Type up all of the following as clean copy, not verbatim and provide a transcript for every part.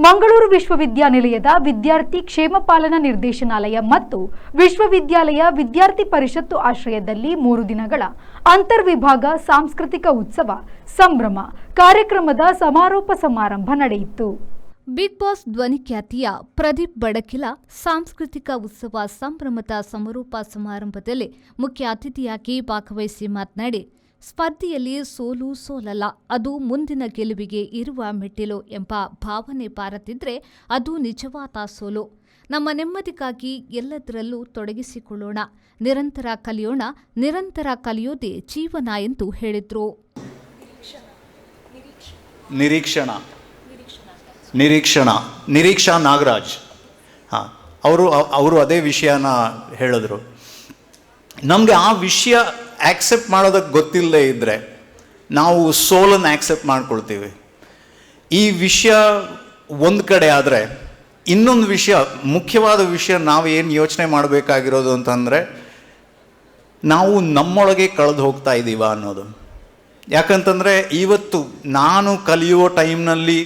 ಮಂಗಳೂರು ವಿಶ್ವವಿದ್ಯಾನಿಲಯದ ವಿದ್ಯಾರ್ಥಿ ಕ್ಷೇಮ ಪಾಲನಾ ನಿರ್ದೇಶನಾಲಯ ಮತ್ತು ವಿಶ್ವವಿದ್ಯಾಲಯ ವಿದ್ಯಾರ್ಥಿ ಪರಿಷತ್ತು ಆಶ್ರಯದಲ್ಲಿ 3 ದಿನಗಳ ಅಂತರ್ವಿಭಾಗ ಸಾಂಸ್ಕೃತಿಕ ಉತ್ಸವ ಸಂಭ್ರಮ ಕಾರ್ಯಕ್ರಮದ ಸಮಾರೋಪ ಸಮಾರಂಭ ನಡೆಯಿತು. ಬಿಗ್ ಬಾಸ್ ಧ್ವನಿಖ್ಯಾತಿಯ ಪ್ರದೀಪ್ ಬಡಕಿಲ ಸಾಂಸ್ಕೃತಿಕ ಉತ್ಸವ ಸಂಭ್ರಮದ ಸಮಾರೋಪ ಸಮಾರಂಭದಲ್ಲಿ ಮುಖ್ಯ ಅತಿಥಿಯಾಗಿ ಭಾಗವಹಿಸಿ ಮಾತನಾಡಿ, ಸ್ಪರ್ಧೆಯಲ್ಲಿ ಸೋಲು ಸೋಲಲ್ಲ, ಅದು ಮುಂದಿನ ಗೆಲುವಿಗೆ ಇರುವ ಮೆಟ್ಟಿಲು ಎಂಬ ಭಾವನೆ ಬಾರದಿದ್ರೆ ಅದು ನಿಜವಾದ ಸೋಲು. ನಮ್ಮ ನೆಮ್ಮದಿಗಾಗಿ ಎಲ್ಲದರಲ್ಲೂ ತೊಡಗಿಸಿಕೊಳ್ಳೋಣ, ನಿರಂತರ ಕಲಿಯೋಣ, ನಿರಂತರ ಕಲಿಯೋದೇ ಜೀವನ ಎಂದು ಹೇಳಿದ್ರು. ನಿರೀಕ್ಷಾ ನಾಗರಾಜ್ ಅವರು ಅದೇ ವಿಷಯನ ಹೇಳಿದ್ರು. ನಮಗೆ ಆ ವಿಷಯ ಆಕ್ಸೆಪ್ಟ್ ಮಾಡೋದಕ್ಕೆ ಗೊತ್ತಿಲ್ಲದೆ ಇದ್ದರೆ ನಾವು ಸೋಲನ್ನು ಆಕ್ಸೆಪ್ಟ್ ಮಾಡ್ಕೊಳ್ತೀವಿ. ಈ ವಿಷಯ ಒಂದು ಕಡೆ ಆದರೆ, ಇನ್ನೊಂದು ವಿಷಯ, ಮುಖ್ಯವಾದ ವಿಷಯ ನಾವು ಏನು ಯೋಚನೆ ಮಾಡಬೇಕಾಗಿರೋದು ಅಂತಂದರೆ, ನಾವು ನಮ್ಮೊಳಗೆ ಕಳೆದು ಹೋಗ್ತಾ ಇದ್ದೀವ ಅನ್ನೋದು. ಯಾಕಂತಂದರೆ ಇವತ್ತು ನಾನು ಕಲಿಯುವ ಟೈಮ್ನಲ್ಲಿ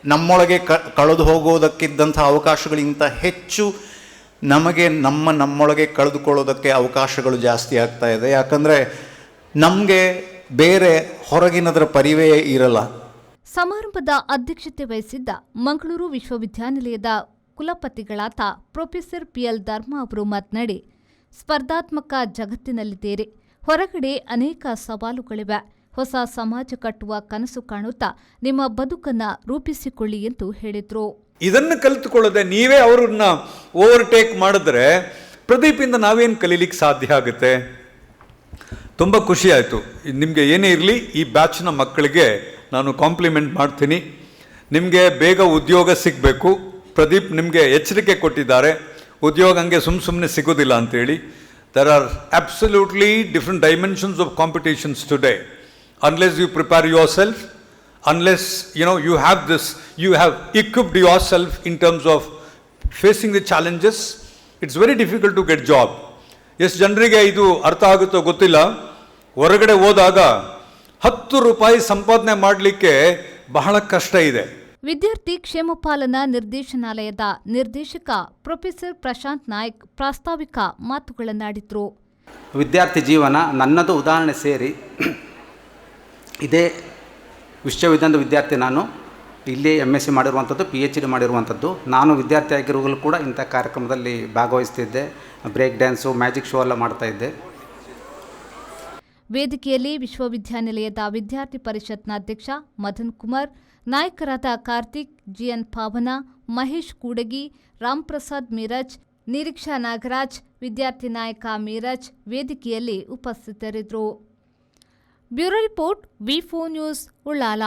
ನಮ್ಮೊಳಗೆ ಕಳೆದು ಹೋಗೋದಕ್ಕಿದ್ದಂಥ ಅವಕಾಶಗಳಿಗಿಂತ ಹೆಚ್ಚು ನಮಗೆ ನಮ್ಮೊಳಗೆ ಕಳೆದುಕೊಳ್ಳೋದಕ್ಕೆ ಅವಕಾಶಗಳು ಜಾಸ್ತಿ ಆಗ್ತಾ ಇದೆ. ಯಾಕಂದರೆ ನಮಗೆ ಬೇರೆ ಹೊರಗಿನದರ ಪರಿವೇ ಇರಲ್ಲ. ಸಮಾರಂಭದ ಅಧ್ಯಕ್ಷತೆ ವಹಿಸಿದ್ದ ಮಂಗಳೂರು ವಿಶ್ವವಿದ್ಯಾನಿಲಯದ ಕುಲಪತಿಗಳಾದ ಪ್ರೊಫೆಸರ್ PL ಧರ್ಮ ಅವರು ಮಾತನಾಡಿ, ಸ್ಪರ್ಧಾತ್ಮಕ ಜಗತ್ತಿನಲ್ಲಿದ್ದೀರಿ, ಹೊರಗಡೆ ಅನೇಕ ಸವಾಲುಗಳಿವೆ, ಹೊಸ ಸಮಾಜ ಕಟ್ಟುವ ಕನಸು ಕಾಣುತ್ತಾ ನಿಮ್ಮ ಬದುಕನ್ನು ರೂಪಿಸಿಕೊಳ್ಳಿ ಎಂದು ಹೇಳಿದರು. ಇದನ್ನು ಕಲಿತುಕೊಳ್ಳದೆ ನೀವೇ ಅವರನ್ನ ಓವರ್ಟೇಕ್ ಮಾಡಿದ್ರೆ ಪ್ರದೀಪಿಂದ ನಾವೇನು ಕಲೀಲಿಕ್ಕೆ ಸಾಧ್ಯ ಆಗುತ್ತೆ? ತುಂಬ ಖುಷಿ ಆಯಿತು. ನಿಮಗೆ ಏನೇ ಇರಲಿ, ಈ ಬ್ಯಾಚ್ನ ಮಕ್ಕಳಿಗೆ ನಾನು ಕಾಂಪ್ಲಿಮೆಂಟ್ ಮಾಡ್ತೀನಿ. ನಿಮಗೆ ಬೇಗ ಉದ್ಯೋಗ ಸಿಗಬೇಕು. ಪ್ರದೀಪ್ ನಿಮಗೆ ಎಚ್ಚರಿಕೆ ಕೊಟ್ಟಿದ್ದಾರೆ, ಉದ್ಯೋಗ ಹಂಗೆ ಸುಮ್ಮನೆ ಸಿಗೋದಿಲ್ಲ ಅಂತೇಳಿ. There are absolutely different dimensions of competitions today. Unless you prepare yourself, unless you have equipped yourself in terms of facing the challenges, it's very difficult to get job. ಎಷ್ಟು ಜನರಿಗೆ ಇದು ಅರ್ಥ ಆಗುತ್ತೋ ಗೊತ್ತಿಲ್ಲ. ಹೊರಗಡೆ ಹೋದಾಗ 10 ರೂಪಾಯಿ ಸಂಪಾದನೆ ಮಾಡಲಿಕ್ಕೆ ಬಹಳ ಕಷ್ಟ ಇದೆ. ವಿದ್ಯಾರ್ಥಿ ಕ್ಷೇಮ ಪಾಲನಾ ನಿರ್ದೇಶನಾಲಯದ ನಿರ್ದೇಶಕ ಪ್ರೊಫೆಸರ್ ಪ್ರಶಾಂತ್ ನಾಯ್ಕ್ ಪ್ರಾಸ್ತಾವಿಕ ಮಾತುಗಳನ್ನಾಡಿದ್ರು. ವಿದ್ಯಾರ್ಥಿ ಜೀವನ ನನ್ನದು ಉದಾಹರಣೆ ಸೇರಿ ಇದೇ ವಿಶ್ವವಿದ್ಯಾಲಯದ ವಿದ್ಯಾರ್ಥಿ. ನಾನು ಇಲ್ಲಿ MSc ಮಾಡಿರುವಂಥದ್ದು, PhD ಮಾಡಿರುವಂಥದ್ದು. ನಾನು ವಿದ್ಯಾರ್ಥಿ ಆಗಿರುವಾಗಲೂ ಕೂಡ ಇಂಥ ಕಾರ್ಯಕ್ರಮದಲ್ಲಿ ಭಾಗವಹಿಸ್ತಿದ್ದೆ. ಬ್ರೇಕ್ ಡ್ಯಾನ್ಸು, ಮ್ಯಾಜಿಕ್ ಶೋ ಎಲ್ಲ ಮಾಡ್ತಾಯಿದ್ದೆ. ವೇದಿಕೆಯಲ್ಲಿ ವಿಶ್ವವಿದ್ಯಾನಿಲಯದ ವಿದ್ಯಾರ್ಥಿ ಪರಿಷತ್ನ ಅಧ್ಯಕ್ಷ ಮದನ್ ಕುಮಾರ್, ನಾಯಕರಾದ ಕಾರ್ತಿಕ್, GN ಪಾವನ, ಮಹೇಶ್ ಕೂಡಗಿ, ರಾಮ್ ಪ್ರಸಾದ್ ಮೀರಜ್, ನಿರೀಕ್ಷಾ ನಾಗರಾಜ್, ವಿದ್ಯಾರ್ಥಿ ನಾಯಕ ಮೀರಜ್ ವೇದಿಕೆಯಲ್ಲಿ ಉಪಸ್ಥಿತರಿದ್ದರು. Bureau report, V4 news, Ullal.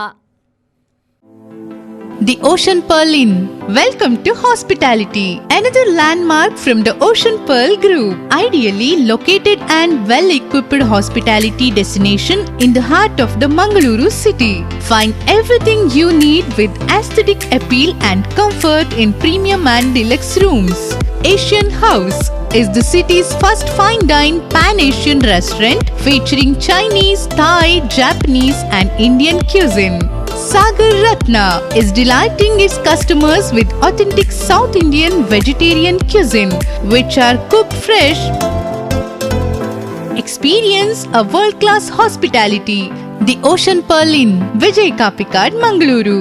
The Ocean Pearl Inn. Welcome to hospitality. Another landmark from the Ocean Pearl Group. Ideally located and well-equipped hospitality destination in the heart of the Mangaluru city. Find everything you need with aesthetic appeal and comfort in premium and deluxe rooms. Asian House is the city's first fine dine pan-Asian restaurant featuring Chinese, Thai, Japanese and Indian cuisine. Sagar Ratna is delighting its customers with authentic South Indian vegetarian cuisine, which are cooked fresh. Experience a world-class hospitality. The Ocean Pearl Inn, Vijay Kapikad, Mangaluru.